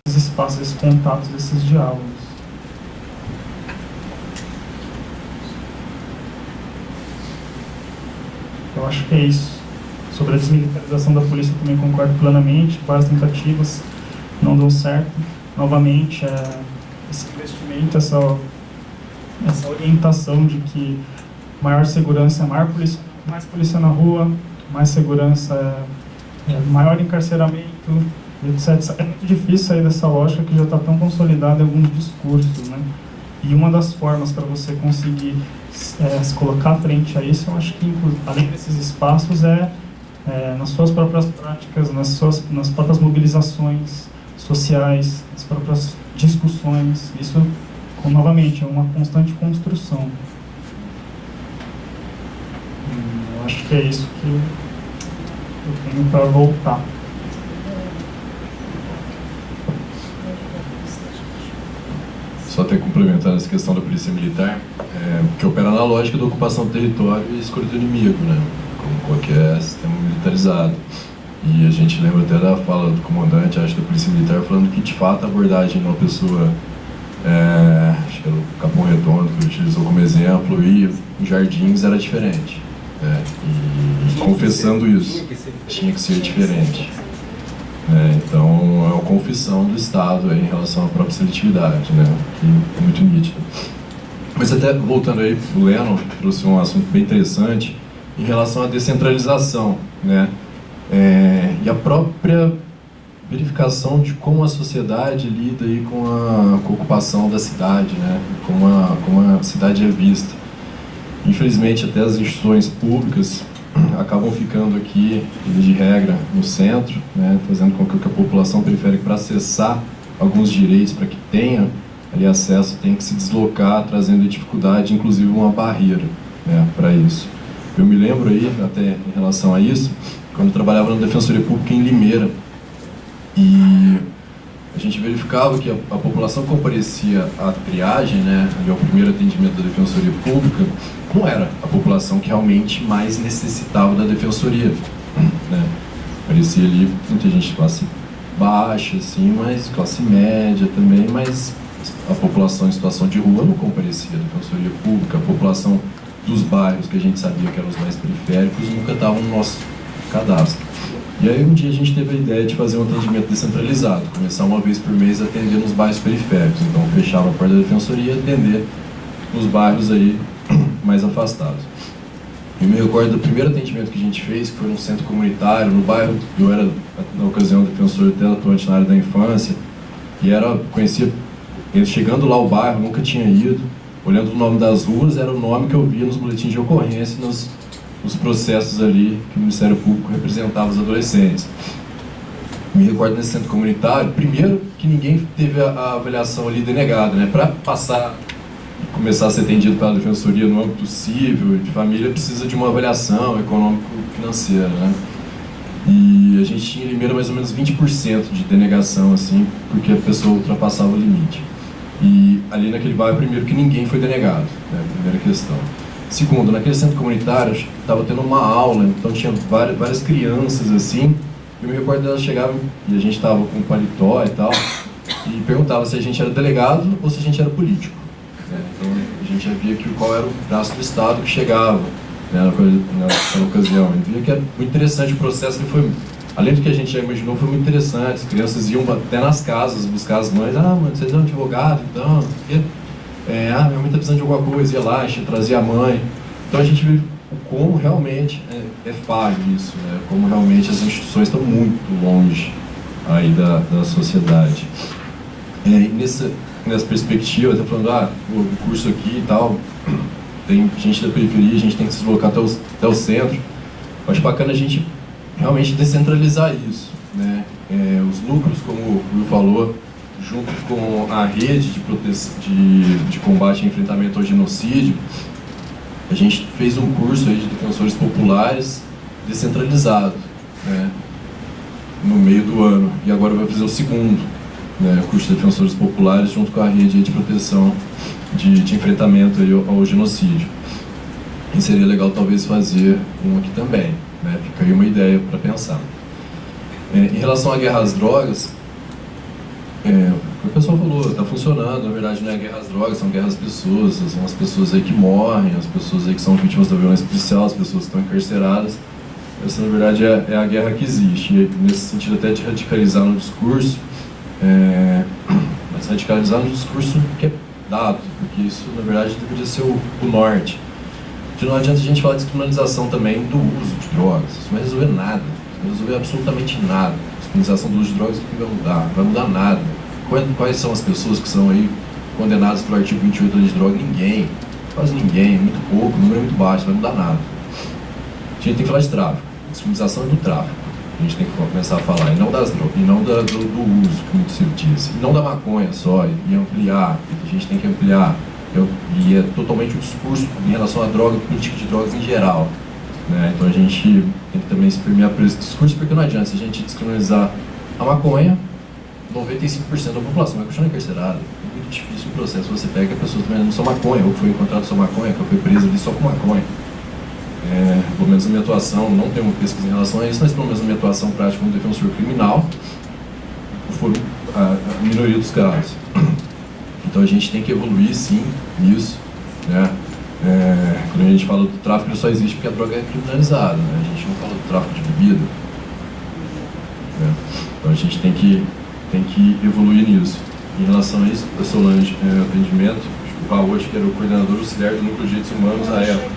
Esses espaços, esses contatos, esses diálogos. Eu acho que é isso. Sobre a desmilitarização da polícia também concordo plenamente. Várias tentativas não dão certo. Novamente, esse investimento, essa orientação de que maior segurança é mais polícia na rua, mais segurança é maior encarceramento, etc. É muito difícil sair dessa lógica que já está tão consolidada em alguns discursos, né? E uma das formas para você conseguir se colocar frente a isso, eu acho que, além desses espaços, nas suas próprias práticas, nas próprias mobilizações sociais, nas próprias discussões. Isso, novamente, é uma constante construção. Eu acho que é isso que eu tenho para voltar. Só até complementar essa questão da polícia militar, que opera na lógica da ocupação do território e escolha do inimigo, né? Como qualquer sistema militarizado. E a gente lembra até da fala do comandante, acho, da polícia militar, falando que, de fato, a abordagem de uma pessoa, acho que era o Capão Redondo, que ele utilizou como exemplo, e em Jardins era diferente. E confessando isso, tinha que ser diferente. Então, é uma confissão do Estado aí em relação à própria seletividade, né? Que é muito nítido. Mas até voltando aí, o Leno trouxe um assunto bem interessante em relação à descentralização, né? E a própria verificação de como a sociedade lida aí com a ocupação da cidade, né? Como a cidade é vista. Infelizmente, até as instituições públicas acabam ficando aqui, de regra, no centro, né, fazendo com que a população periférica, para acessar alguns direitos, para que tenha ali acesso, tem que se deslocar, trazendo dificuldade, inclusive uma barreira, né, para isso. Eu me lembro aí, até em relação a isso, quando eu trabalhava na Defensoria Pública em Limeira, e a gente verificava que a população que comparecia à triagem, né, ali ao primeiro atendimento da Defensoria Pública, não era a população que realmente mais necessitava da defensoria, né? Parecia ali muita gente de classe baixa, assim, mas classe média também, mas a população em situação de rua não comparecia à Defensoria Pública, a população dos bairros, que a gente sabia que eram os mais periféricos, nunca estavam no nosso cadastro. E aí um dia a gente teve a ideia de fazer um atendimento descentralizado, começar uma vez por mês a atender nos bairros periféricos, então fechava a porta da Defensoria e atender nos bairros aí mais afastados. Eu me recordo do primeiro atendimento que a gente fez, que foi num centro comunitário, no bairro, eu era, na ocasião, defensor até atuante na área da infância, e conhecia, chegando lá ao bairro, nunca tinha ido, olhando o nome das ruas, era o nome que eu via nos boletins de ocorrência, nos processos ali que o Ministério Público representava os adolescentes. Me recordo nesse centro comunitário, primeiro que ninguém teve a avaliação ali denegada, né, para passar começar a ser atendido pela Defensoria no âmbito civil e de família, precisa de uma avaliação econômico-financeira, né? E a gente tinha em Limeira mais ou menos 20% de denegação, assim, porque a pessoa ultrapassava o limite. E ali naquele bairro, primeiro que ninguém foi denegado, né? Primeira questão. Segundo, naquele centro comunitário, estava tendo uma aula, então tinha várias crianças, assim, e eu me recordo delas chegavam, e a gente estava com paletó e tal, e perguntava se a gente era delegado ou se a gente era político. Então a gente já via qual era o braço do Estado que chegava, né, naquela ocasião. E via que era muito interessante o processo, que foi, além do que a gente já imaginou, foi muito interessante. As crianças iam até nas casas buscar as mães. Mano, vocês são advogado, então, minha mãe está precisando de alguma coisa, ia lá, trazia a mãe. Então a gente viu como realmente é falho isso, né, como realmente as instituições estão muito longe aí da sociedade. E nessa perspectiva, tá falando, o curso aqui e tal, tem gente da periferia, a gente tem que se deslocar até o centro. Eu acho bacana a gente realmente descentralizar isso, né? Os núcleos, como o Will falou, junto com a rede de combate e enfrentamento ao genocídio, a gente fez um curso aí de defensores populares descentralizado, né, no meio do ano, e agora vai fazer o segundo, né, curso de defensores populares junto com a rede de proteção de enfrentamento aí ao genocídio. E seria legal talvez fazer um aqui também. né? Fica aí uma ideia para pensar. Em relação à guerra às drogas, o pessoal falou, está funcionando, na verdade não é guerra às drogas, são guerra às pessoas, são as pessoas aí que morrem, as pessoas aí que são vítimas da violência policial, as pessoas que estão encarceradas. Essa, na verdade, é a guerra que existe, e nesse sentido até de radicalizar no discurso, mas radicalizar no discurso que é dado, porque isso, na verdade, deveria ser o norte. Não adianta a gente falar de descriminalização também do uso de drogas, isso não vai resolver nada, não vai resolver absolutamente nada. A descriminalização do uso de drogas, o que vai mudar? Não vai mudar nada. Quais são as pessoas que são aí condenadas pelo artigo 28 da lei de droga? Ninguém, quase ninguém, muito pouco, o número é muito baixo, não vai mudar nada. A gente tem que falar de tráfico, a descriminalização é do tráfico, a gente tem que começar a falar, e não das drogas, e não do uso, como se diz, e não da maconha só, e ampliar, a gente tem que ampliar. E é totalmente o discurso em relação à droga, política de drogas em geral, né? Então a gente tem que também se permear por esse discurso, porque não adianta, se a gente descriminalizar a maconha, 95% da população vai continuar encarcerada. É muito difícil o processo, você pega que a pessoa também não só maconha, ou que foi encontrado só maconha, que foi presa ali só com maconha. Pelo menos na minha atuação, não tenho uma pesquisa em relação a isso, mas pelo menos na minha atuação prática como defensor criminal, foi a minoria dos casos. Então a gente tem que evoluir sim nisso, né? Quando a gente fala do tráfico, ele só existe porque a droga é criminalizada, né? A gente não fala do tráfico de bebida, né? Então a gente tem que evoluir nisso. Em relação a isso, a Solange, atendimento, o Raul, que era o coordenador auxiliar do Núcleo de Direitos Humanos à época.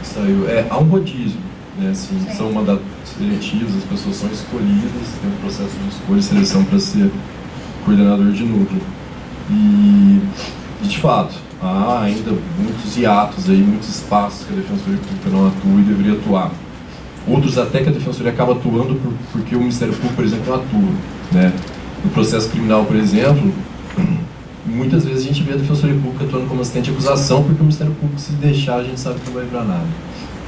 Saiu. Há um rodízio, né? Assim, são mandatos seletivos, as pessoas são escolhidas, tem um processo de escolha e seleção para ser coordenador de núcleo. E de fato, há ainda muitos hiatos aí, muitos espaços que a Defensoria Pública não atua e deveria atuar. Outros até que a Defensoria acaba atuando porque o Ministério Público, por exemplo, não atua, né? No processo criminal, por exemplo, muitas vezes a gente vê a Defensoria Pública atuando como assistente de acusação, porque o Ministério Público, se deixar, a gente sabe que não vai virar nada,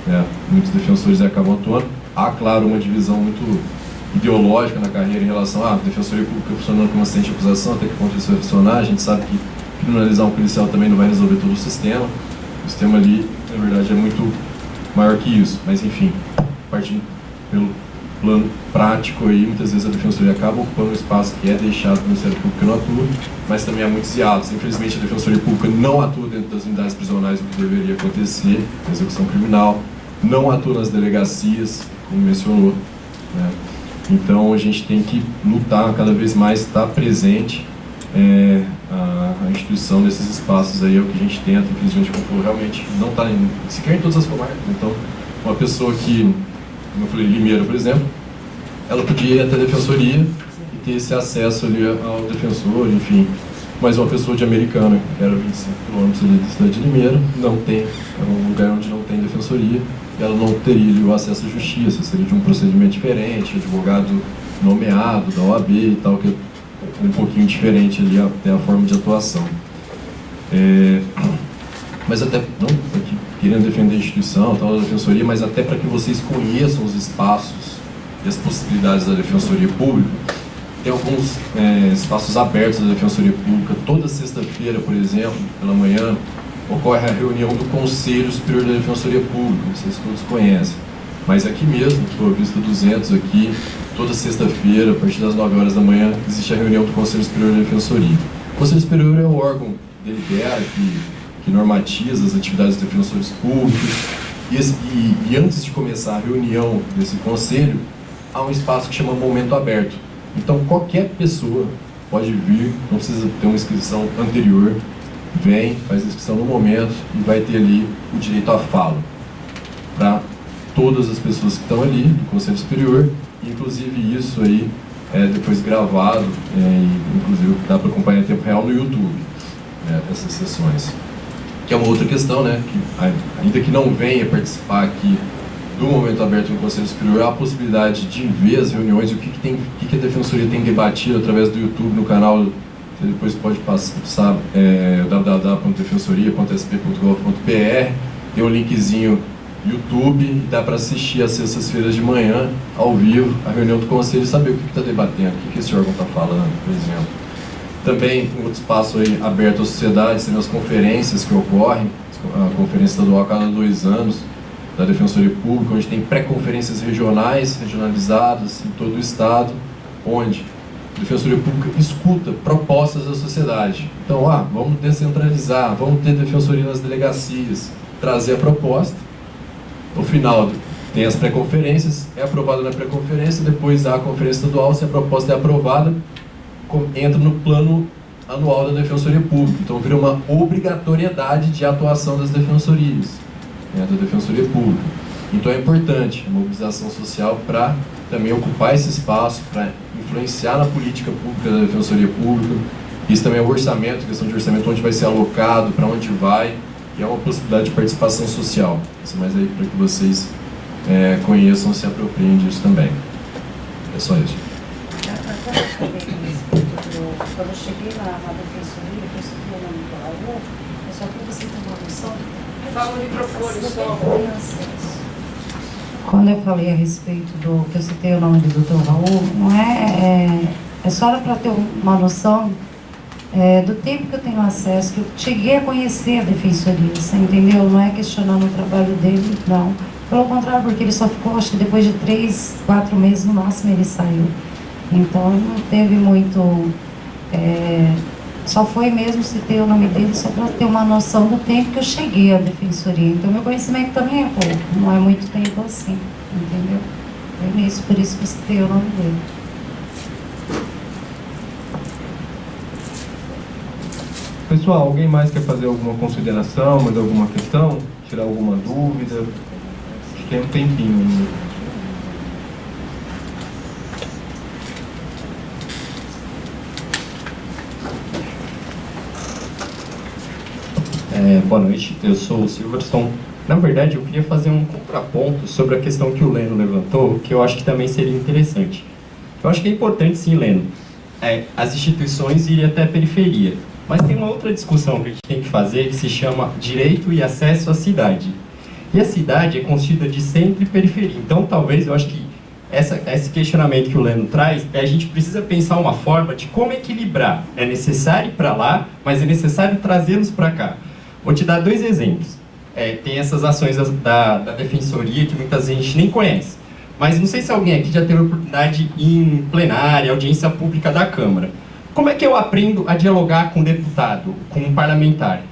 né? Muitos defensores acabam atuando. Há, claro, uma divisão muito ideológica na carreira em relação à Defensoria Pública funcionando como assistente de acusação, até que ponto isso vai funcionar. A gente sabe que criminalizar um policial também não vai resolver todo o sistema. O sistema ali, na verdade, é muito maior que isso. Mas, enfim, partindo pelo plano prático aí, muitas vezes a Defensoria acaba ocupando um espaço que é deixado pelo Ministério Público que não atua, mas também há muitos hiatos. Infelizmente, a Defensoria Pública não atua dentro das unidades prisionais, o que deveria acontecer, na execução criminal, não atua nas delegacias, como mencionou, né? Então a gente tem que lutar cada vez mais, estar presente. A instituição desses espaços aí é o que a gente tenta, infelizmente, como falou, realmente não está sequer em todas as comarcas. Então, uma pessoa que, como eu falei, Limeira, por exemplo, ela podia ir até a defensoria e ter esse acesso ali ao defensor, enfim. Mas uma pessoa de Americana, que era 25 km ali da cidade de Limeira, não tem, é um lugar onde não tem defensoria, e ela não teria ali o acesso à justiça, seria de um procedimento diferente, advogado nomeado da OAB e tal, que é um pouquinho diferente ali até a forma de atuação. Mas até, não aqui, querendo defender a instituição, tal, da defensoria, mas até para que vocês conheçam os espaços e as possibilidades da Defensoria Pública, tem alguns espaços abertos da Defensoria Pública. Toda sexta-feira, por exemplo, pela manhã, ocorre a reunião do Conselho Superior da Defensoria Pública, não sei se todos conhecem, mas aqui mesmo, Boa Vista 200, aqui, toda sexta-feira, a partir das 9 horas da manhã, existe a reunião do Conselho Superior da Defensoria. O Conselho Superior é o órgão delibera, que normatiza as atividades dos defensores públicos, e antes de começar a reunião desse conselho, há um espaço que chama Momento Aberto. Então qualquer pessoa pode vir, não precisa ter uma inscrição anterior, vem, faz a inscrição no momento e vai ter ali o direito à fala para todas as pessoas que estão ali do Conselho Superior, e inclusive isso aí é depois gravado, e inclusive dá para acompanhar em tempo real no YouTube, essas sessões. Que é uma outra questão, né, que ainda que não venha participar aqui do Momento Aberto no Conselho Superior, há a possibilidade de ver as reuniões e o que a Defensoria tem debatido através do YouTube no canal. Você depois pode passar www.defensoria.sp.gov.br, tem um linkzinho YouTube e dá para assistir às sextas-feiras de manhã, ao vivo, a reunião do Conselho e saber o que está debatendo, o que esse órgão está falando, por exemplo. Também um outro espaço aí aberto à sociedade, sendo as conferências que ocorrem, a conferência estadual a cada 2 anos, da Defensoria Pública, onde tem pré-conferências regionalizadas em todo o Estado, onde a Defensoria Pública escuta propostas da sociedade. Então, vamos descentralizar, vamos ter defensoria nas delegacias, trazer a proposta. No final, tem as pré-conferências, é aprovada na pré-conferência, depois há a conferência estadual, se a proposta é aprovada, entra no plano anual da Defensoria Pública. Então, vira uma obrigatoriedade de atuação das defensorias, da Defensoria Pública. Então, é importante a mobilização social para também ocupar esse espaço, para influenciar na política pública da Defensoria Pública. Isso também é o orçamento, questão de orçamento, onde vai ser alocado, para onde vai, e é uma possibilidade de participação social. Isso é mais aí para que vocês conheçam e se apropriem disso também. É só isso. Quando eu cheguei na defensoria, eu consegui o nome do Raul, eu só queria você ter uma noção. Fala no microfone só. Quando eu falei a respeito do que eu citei o nome do Dr. Raul, não é só para ter uma noção do tempo que eu tenho acesso, que eu cheguei a conhecer a defensoria, você entendeu? Não é questionando o trabalho dele, não. Pelo contrário, porque ele só ficou, acho que depois de 3, 4 meses no máximo ele saiu. Então não teve muito, só foi mesmo citei o nome dele só para ter uma noção do tempo que eu cheguei à defensoria. Então meu conhecimento também é pouco, não é muito tempo assim, entendeu? É nisso, por isso que eu citei o nome dele. Pessoal, alguém mais quer fazer alguma consideração, mais alguma questão? Tirar alguma dúvida? Acho que tem um tempinho ainda. Boa noite, eu sou o Silverstone. Na verdade, eu queria fazer um contraponto sobre a questão que o Leno levantou, que eu acho que também seria interessante. Eu acho que é importante, sim, Leno, as instituições irem até a periferia. Mas tem uma outra discussão que a gente tem que fazer, que se chama direito e acesso à cidade. E a cidade é constituída de centro e periferia. Então, talvez, eu acho que esse questionamento que o Leno traz, a gente precisa pensar uma forma de como equilibrar. É necessário ir para lá, mas é necessário trazê-los para cá. Vou te dar 2 exemplos. Tem essas ações da Defensoria que muitas vezes a gente nem conhece. Mas não sei se alguém aqui já teve a oportunidade em plenária, audiência pública da Câmara. Como é que eu aprendo a dialogar com um deputado, com um parlamentar?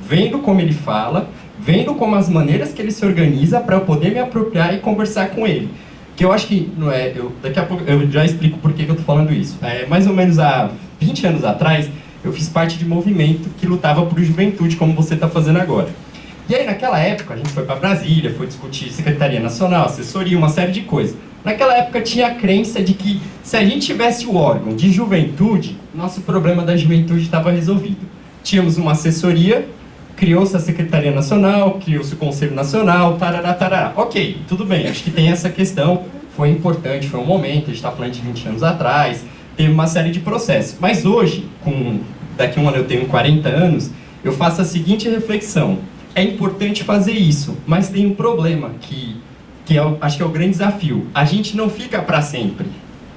Vendo como ele fala, vendo como as maneiras que ele se organiza para eu poder me apropriar e conversar com ele. Que eu acho que, daqui a pouco eu já explico por que eu estou falando isso. Mais ou menos há 20 anos atrás, eu fiz parte de um movimento que lutava por juventude, como você está fazendo agora. E aí, naquela época, a gente foi para Brasília, foi discutir Secretaria Nacional, assessoria, uma série de coisas. Naquela época tinha a crença de que se a gente tivesse o órgão de juventude, nosso problema da juventude estava resolvido. Tínhamos uma assessoria, criou-se a Secretaria Nacional, criou-se o Conselho Nacional, tarará, tarará. Ok, tudo bem, acho que tem essa questão, foi importante, foi um momento, a gente está falando de 20 anos atrás, teve uma série de processos. Mas hoje, daqui a um ano eu tenho 40 anos, eu faço a seguinte reflexão. É importante fazer isso, mas tem um problema que acho que é o grande desafio. A gente não fica para sempre,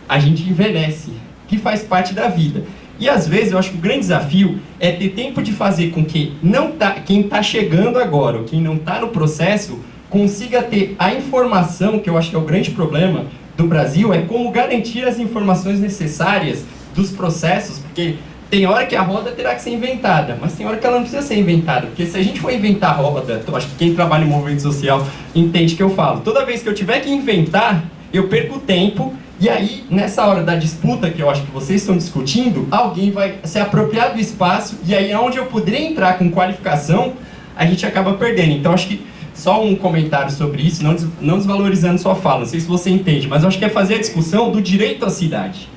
a gente envelhece, que faz parte da vida. E às vezes eu acho que o grande desafio é ter tempo de fazer com que quem está chegando agora, ou quem não está no processo, consiga ter a informação, que eu acho que é o grande problema do Brasil, é como garantir as informações necessárias dos processos, porque tem hora que a roda terá que ser inventada, mas tem hora que ela não precisa ser inventada, porque se a gente for inventar a roda, eu acho que quem trabalha em movimento social entende o que eu falo. Toda vez que eu tiver que inventar, eu perco tempo, e aí, nessa hora da disputa, que eu acho que vocês estão discutindo, alguém vai se apropriar do espaço, e aí onde eu poderia entrar com qualificação, a gente acaba perdendo. Então, acho que só um comentário sobre isso, não desvalorizando sua fala, não sei se você entende, mas eu acho que é fazer a discussão do direito à cidade.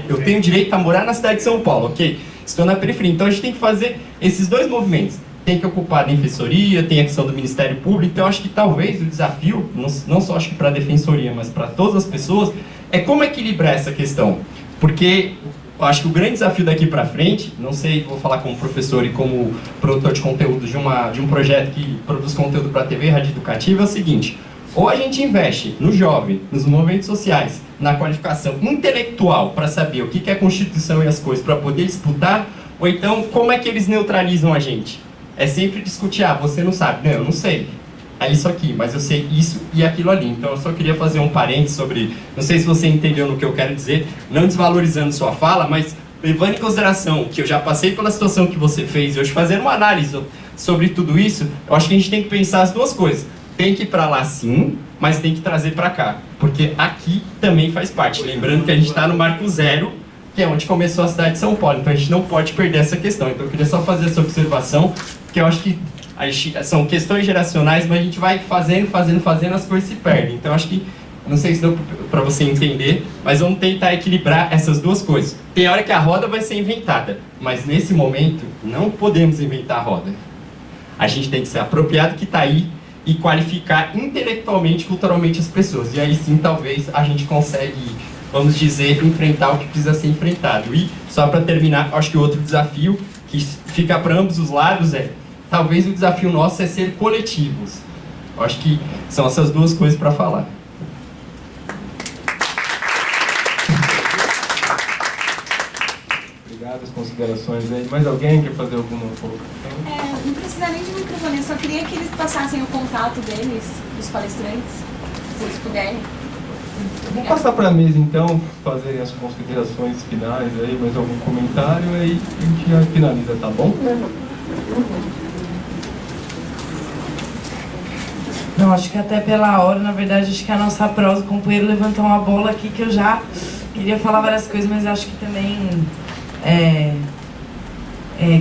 Eu tenho direito a morar na cidade de São Paulo, ok? Estou na periferia, então a gente tem que fazer esses 2 movimentos. Tem que ocupar a defensoria, tem a questão do Ministério Público, então acho que talvez o desafio, não só acho que para a defensoria, mas para todas as pessoas, é como equilibrar essa questão. Porque eu acho que o grande desafio daqui para frente, não sei, vou falar como professor e como produtor de conteúdo de um projeto que produz conteúdo para a TV Rádio Educativa, é o seguinte: ou a gente investe no jovem, nos movimentos sociais, na qualificação intelectual para saber o que é a Constituição e as coisas para poder disputar, ou então como é que eles neutralizam a gente? É sempre discutir, você não sabe. Não, eu não sei. é isso aqui, mas eu sei isso e aquilo ali. Então eu só queria fazer um parênteses sobre, não sei se você entendeu no que eu quero dizer, não desvalorizando sua fala, mas levando em consideração que eu já passei pela situação que você fez, hoje fazendo uma análise sobre tudo isso, eu acho que a gente tem que pensar as duas coisas. Tem que ir para lá sim, mas tem que trazer para cá, porque aqui também faz parte. Lembrando que a gente está no marco zero, que é onde começou a cidade de São Paulo, então a gente não pode perder essa questão. Então eu queria só fazer essa observação, porque eu acho que são questões geracionais, mas a gente vai fazendo, as coisas se perdem. Então eu acho que, não sei se deu para você entender, mas vamos tentar equilibrar essas duas coisas. Tem hora que a roda vai ser inventada, mas nesse momento não podemos inventar a roda. A gente tem que ser apropriado que está aí e qualificar intelectualmente, culturalmente as pessoas. E aí sim, talvez, a gente consegue, vamos dizer, enfrentar o que precisa ser enfrentado. E, só para terminar, acho que o outro desafio que fica para ambos os lados talvez o desafio nosso é ser coletivos. Eu acho que são essas duas coisas para falar. Obrigado, as considerações aí. Mais alguém quer fazer alguma colocação? Não precisa nem de microfone, eu só queria que eles passassem o contato deles, dos palestrantes, se eles puderem. Vou passar para a mesa então, fazerem as considerações finais aí, mais algum comentário, aí a gente já finaliza, tá bom? Não, acho que até pela hora, na verdade, acho que a nossa prosa, o companheiro levantou uma bola aqui que eu já queria falar várias coisas, mas acho que também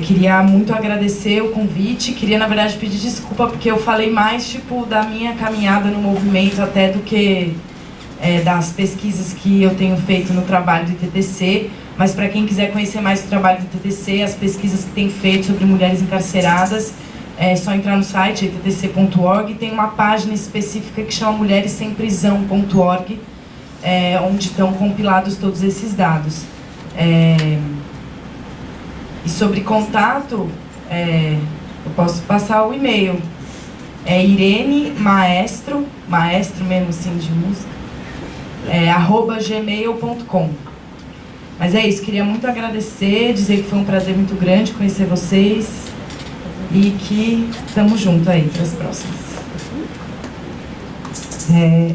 queria muito agradecer o convite, queria, na verdade, pedir desculpa, porque eu falei mais, tipo, da minha caminhada no movimento até do que das pesquisas que eu tenho feito no trabalho do TTC, mas para quem quiser conhecer mais o trabalho do TTC, as pesquisas que tem feito sobre mulheres encarceradas, é só entrar no site, ttc.org, tem uma página específica que chama mulheresemprisão.org, onde estão compilados todos esses dados. E sobre contato, eu posso passar o e-mail. É Irene Maestro, maestro mesmo assim de música, @gmail.com. Mas é isso, queria muito agradecer, dizer que foi um prazer muito grande conhecer vocês e que estamos juntos aí para as próximas.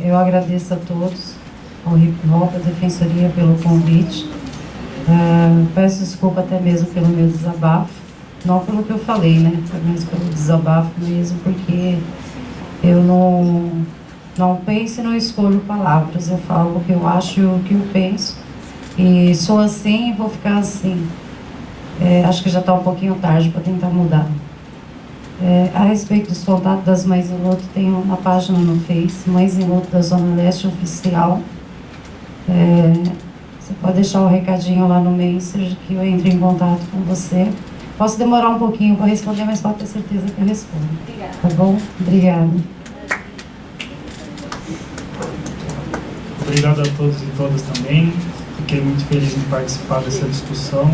Eu agradeço a todos, ao Hip Hop, à Defensoria pelo convite. Peço desculpa até mesmo pelo meu desabafo, não pelo que eu falei, né? Mas pelo desabafo mesmo, porque eu não penso e não escolho palavras, eu falo o que eu acho e o que eu penso. E sou assim e vou ficar assim. Acho que já está um pouquinho tarde para tentar mudar. A respeito dos contatos das Mães em Luto, tem uma página no Face, Mães em Luto da Zona Leste Oficial. Você pode deixar o recadinho lá no Messenger que eu entre em contato com você. Posso demorar um pouquinho para responder, mas pode ter certeza que eu respondo. Obrigada. Tá bom? Obrigada. Obrigado a todos e todas também. Fiquei muito feliz em participar dessa discussão,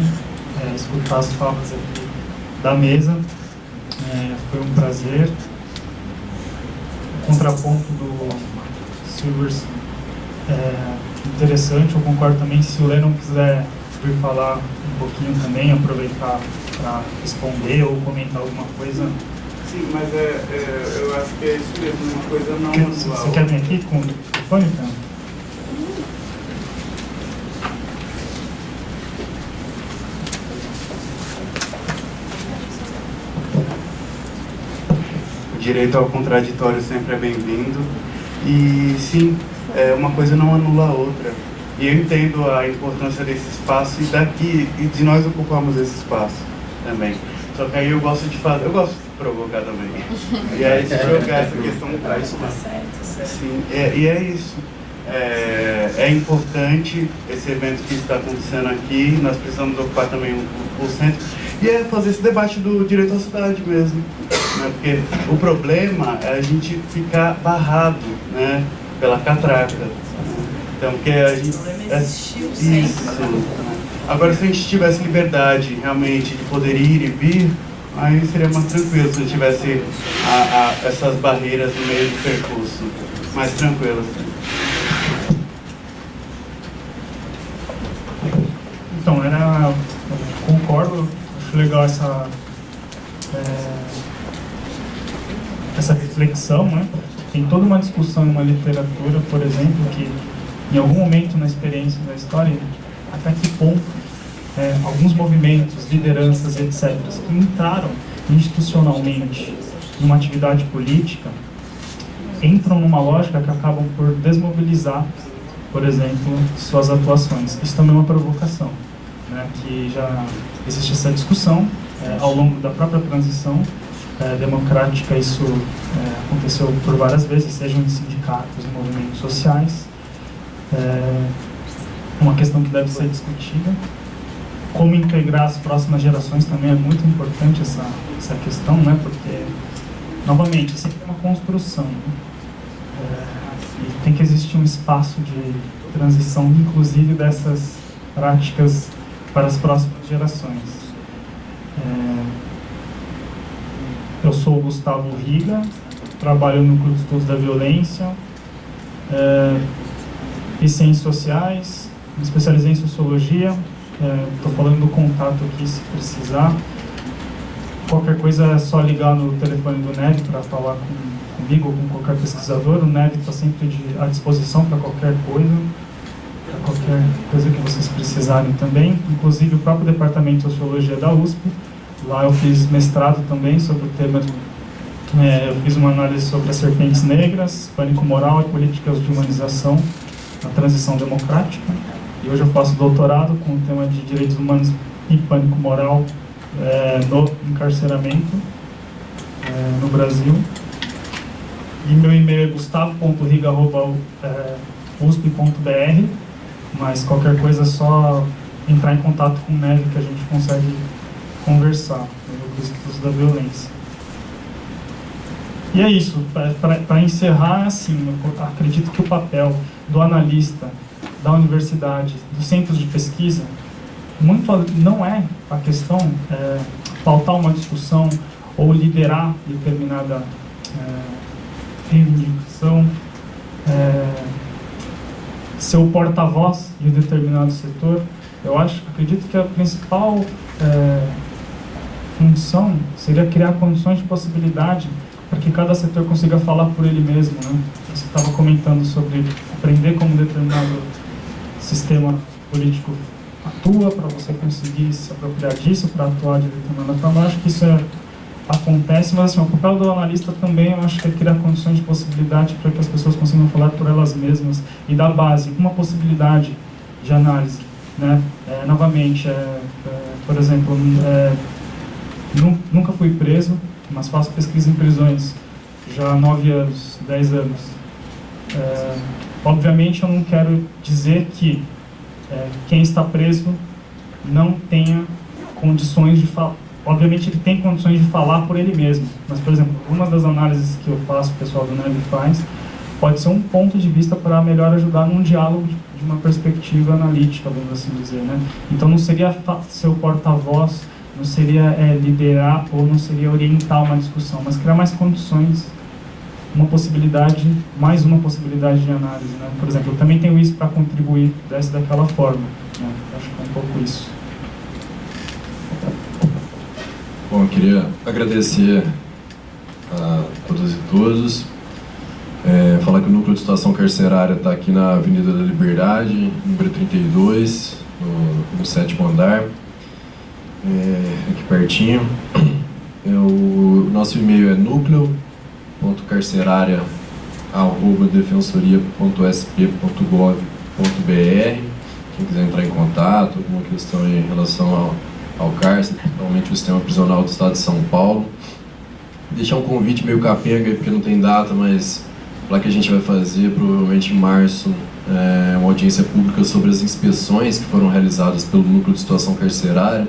escutar as falas aqui da mesa. Foi um prazer. O contraponto do Silvers interessante, eu concordo também. Se o Lennon quiser vir falar um pouquinho também, aproveitar para responder ou comentar alguma coisa. Sim, mas eu acho que é isso mesmo, uma coisa não manual. Você quer vir aqui com o telefone, então? O direito ao contraditório sempre é bem-vindo. E sim, uma coisa não anula a outra. E eu entendo a importância desse espaço e de nós ocuparmos esse espaço também. Só que aí eu gosto de provocar também. E aí de jogar essa questão para isso. Sim, e é isso. É importante esse evento que está acontecendo aqui, nós precisamos ocupar também o centro. E é fazer esse debate do direito à cidade mesmo. Né? Porque o problema é a gente ficar barrado, né, pela catraca. Então, porque a gente... Isso. Agora, se a gente tivesse liberdade realmente de poder ir e vir, aí seria mais tranquilo se não tivesse essas barreiras no meio do percurso. Mais tranquilo. Então, eu concordo, acho legal essa essa reflexão, né? Tem toda uma discussão em uma literatura, por exemplo, que em algum momento na experiência da história, até que ponto alguns movimentos, lideranças, etc., que entraram institucionalmente numa atividade política, entram numa lógica que acabam por desmobilizar, por exemplo, suas atuações. Isso também é uma provocação, né, que já existe essa discussão ao longo da própria transição democrática. Isso aconteceu por várias vezes, sejam em sindicatos, em movimentos sociais. Uma questão que deve ser discutida. Como integrar as próximas gerações também é muito importante essa questão, né, porque, novamente, sempre é uma construção, né? E tem que existir um espaço de transição, inclusive dessas práticas para as próximas gerações. Eu sou o Gustavo Riga, trabalho no Núcleo de Estudos da Violência, fiz Ciências Sociais, me especializei em Sociologia, estou falando do contato aqui se precisar. Qualquer coisa é só ligar no telefone do NEV para falar comigo ou com qualquer pesquisador. O NEV está sempre à disposição para qualquer coisa que vocês precisarem também. Inclusive o próprio Departamento de Sociologia da USP. Lá eu fiz mestrado também sobre o tema. Eu fiz uma análise sobre as serpentes negras, pânico moral e políticas de humanização na transição democrática. E hoje eu faço doutorado com o tema de direitos humanos e pânico moral no encarceramento no Brasil. E meu e-mail é gustavo.riga@usp.br, mas qualquer coisa é só entrar em contato com o NEV que a gente consegue conversar no Núcleo de Estudos da Violência. E é isso, para encerrar, assim, eu acredito que o papel do analista, da universidade, dos centros de pesquisa, não é a questão pautar uma discussão ou liderar determinada reivindicação, ser o porta-voz de um determinado setor. Eu acredito que a principal função seria criar condições de possibilidade para que cada setor consiga falar por ele mesmo, né? Você estava comentando sobre aprender como determinado sistema político atua, para você conseguir se apropriar disso, para atuar de determinada forma. Eu acho que isso acontece, mas assim, o papel do analista também, eu acho que é criar condições de possibilidade para que as pessoas consigam falar por elas mesmas e dar base, uma possibilidade de análise, né? Novamente, por exemplo, nunca fui preso, mas faço pesquisa em prisões já há 9 anos, 10 anos. Obviamente eu não quero dizer que quem está preso não tenha condições de falar. Obviamente ele tem condições de falar por ele mesmo, mas, por exemplo, uma das análises que eu faço, o pessoal do NEV faz, pode ser um ponto de vista para melhor ajudar num diálogo de uma perspectiva analítica, vamos assim dizer, né? Então não seria ser o porta-voz, não seria liderar ou não seria orientar uma discussão, mas criar mais condições, mais uma possibilidade de análise, né? Por exemplo, eu também tenho isso para contribuir daquela forma, né? Acho que é um pouco isso. Bom, eu queria agradecer a todas e todos. Falar que o Núcleo de Situação Carcerária está aqui na Avenida da Liberdade, número 32, no 7º andar, aqui pertinho. O nosso e-mail é nucleo.carcerária@defensoria.sp.gov.br. Quem quiser entrar em contato, alguma questão em relação ao cárcere, principalmente o sistema prisional do Estado de São Paulo. Deixar um convite meio capenga aí, porque não tem data, mas lá que a gente vai fazer, provavelmente em março, uma audiência pública sobre as inspeções que foram realizadas pelo Núcleo de Situação Carcerária.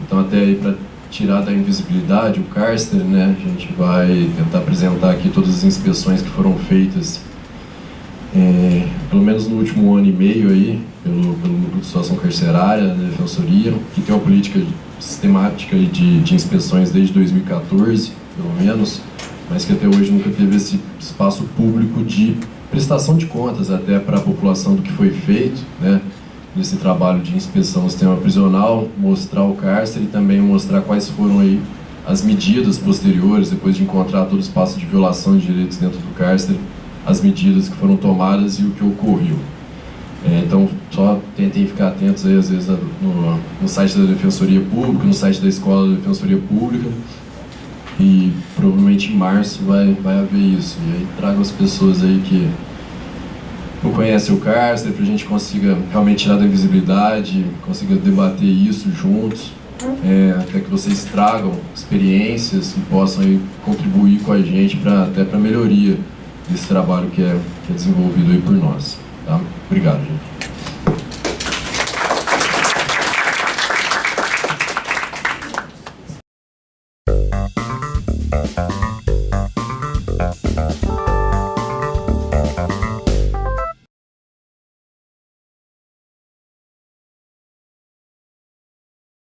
Então, até aí para tirar da invisibilidade o cárcere, né, a gente vai tentar apresentar aqui todas as inspeções que foram feitas, pelo menos no último ano e meio aí, pelo Núcleo de Situação Carcerária, da Defensoria, que tem uma política sistemática de inspeções desde 2014, pelo menos, mas que até hoje nunca teve esse espaço público de prestação de contas até para a população do que foi feito, né, nesse trabalho de inspeção do sistema prisional, mostrar o cárcere e também mostrar quais foram aí as medidas posteriores, depois de encontrar todos os passos de violação de direitos dentro do cárcere, as medidas que foram tomadas e o que ocorreu. Então, só tentem ficar atentos aí, às vezes, no site da Defensoria Pública, no site da Escola da Defensoria Pública, e provavelmente em março vai haver isso. E aí trago as pessoas aí que não conhecem o cárcere, para a gente consiga realmente tirar da invisibilidade, consiga debater isso juntos, até que vocês tragam experiências e possam aí contribuir com a gente até para a melhoria desse trabalho que é desenvolvido aí por nós. Tá? Obrigado, gente.